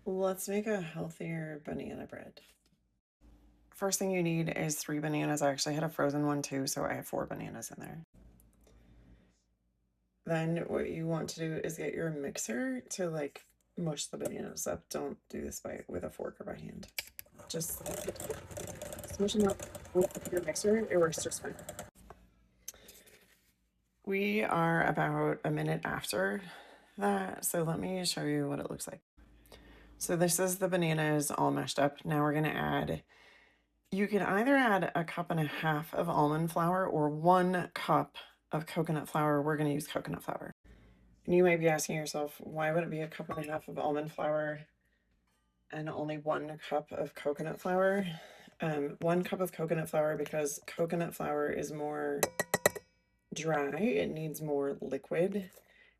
Let's make a healthier banana bread. First thing you need is 3 bananas. I actually had a frozen one too, so I have 4 bananas in there. Then what you want to do is get your mixer to like mush the bananas up. Don't do this with a fork or by hand. Just smush them up with your mixer. It works just fine. We are about a minute after that, so let me show you what it looks like. So this is the bananas all mashed up. Now we're gonna add, you can either add 1.5 cups of almond flour or 1 cup of coconut flour. We're gonna use coconut flour. And you might be asking yourself, why would it be 1.5 cups of almond flour and only 1 cup of coconut flour? 1 cup of coconut flour because coconut flour is more dry. It needs more liquid.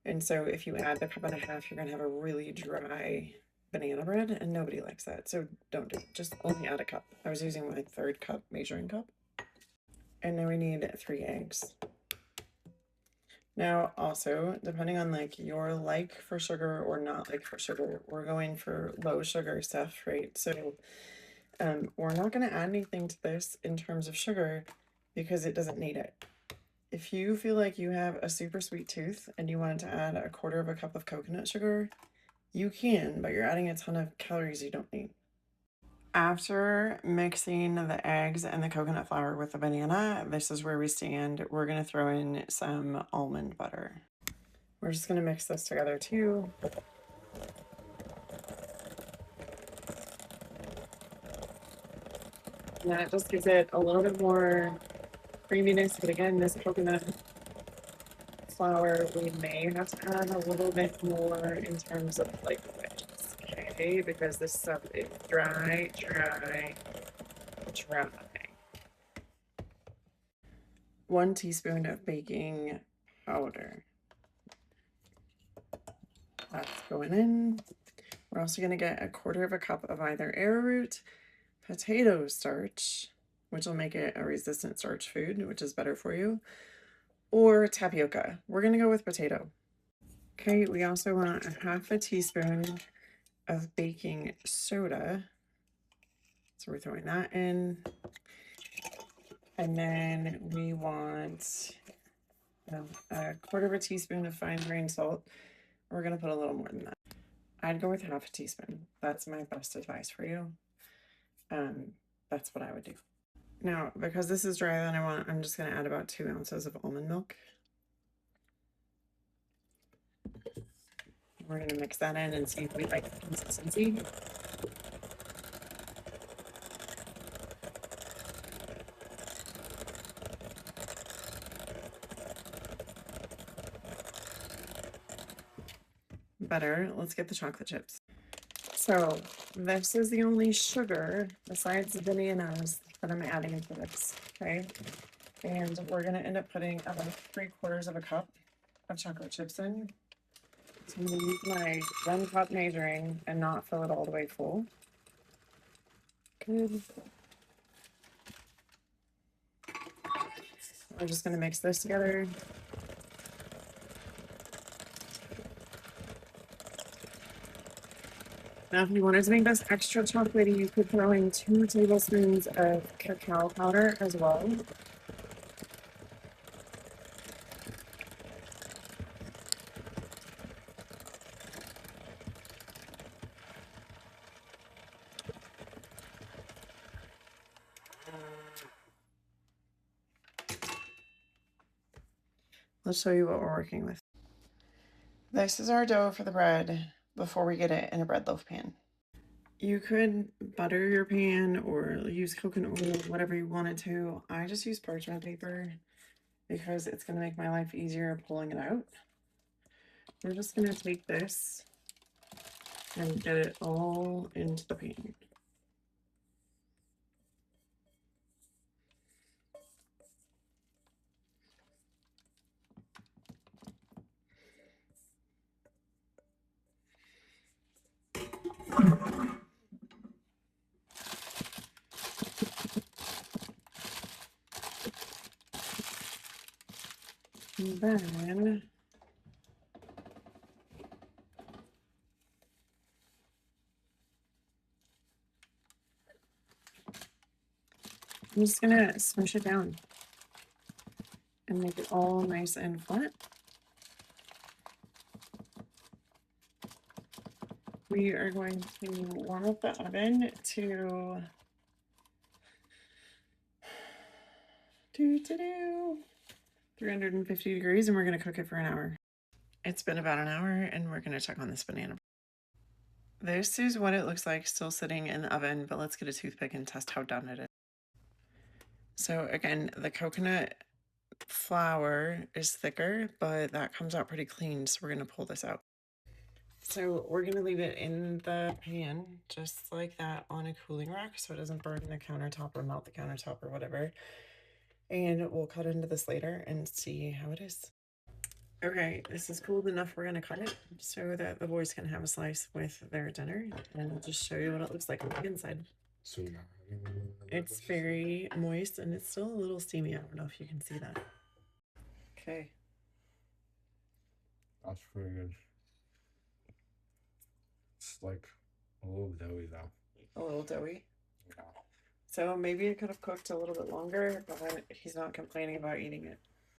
And so if you add 1.5 cups, you're gonna have a really dry banana bread and nobody likes that. So don't do it. Just only add 1 cup. I was using my 3rd cup measuring cup. And now we need 3 eggs. Now also, depending on like your like for sugar or not like for sugar, we're going for low sugar stuff, right? So we're not going to add anything to this in terms of sugar because it doesn't need it. If you feel like you have a super sweet tooth and you wanted to add 1/4 cup of coconut sugar, you can, but you're adding a ton of calories you don't need. After mixing the eggs and the coconut flour with the banana, this is where we stand. We're going to throw in some almond butter. We're just going to mix this together too. And that just gives it a little bit more creaminess. But again, this coconut flour, we may have to add a little bit more in terms of like whips, okay? Because this stuff is dry. 1 teaspoon of baking powder. That's going in. We're also going to get 1/4 cup of either arrowroot, potato starch, which will make it a resistant starch food, which is better for you, or tapioca. We're going to go with potato. Okay, we also want 1/2 teaspoon of baking soda. So we're throwing that in. And then we want 1/4 teaspoon of fine grained salt. We're going to put a little more than that. I'd go with 1/2 teaspoon. That's my best advice for you. That's what I would do. Now, because this is dry, then I'm just going to add about 2 ounces of almond milk. We're going to mix that in and see if we like the consistency. Better. Let's get the chocolate chips. So this is the only sugar besides the bananas that I'm adding into this, okay? And we're gonna end up putting about 3/4 cup of chocolate chips in. So I'm gonna use my 1 cup measuring and not fill it all the way full. Good. We're just gonna mix this together. Now, if you wanted to make this extra chocolatey, you could throw in 2 tablespoons of cacao powder as well. Let's show you what we're working with. This is our dough for the bread before we get it in a bread loaf pan. You could butter your pan or use coconut oil, whatever you wanted to. I just use parchment paper because it's going to make my life easier pulling it out. We're just going to take this and get it all into the pan. And then I'm just gonna smush it down and make it all nice and flat. We are going to warm up the oven to 350 degrees, and we're gonna cook it for an hour. It's been about an hour, and we're gonna check on this banana. This is what it looks like still sitting in the oven, but let's get a toothpick and test how done it is. So again, the coconut flour is thicker, but that comes out pretty clean, so we're gonna pull this out. So we're gonna leave it in the pan, just like that, on a cooling rack so it doesn't burn the countertop or melt the countertop or whatever. And we'll cut into this later and see how it is. Okay, this is cooled enough. We're gonna cut it so that the boys can have a slice with their dinner, and I'll just show you what it looks like on the inside. So it's very moist and it's still a little steamy. I don't know if you can see that. Okay. That's pretty good. It's like a little doughy though. A little doughy? Yeah. So maybe it could have cooked a little bit longer, but he's not complaining about eating it.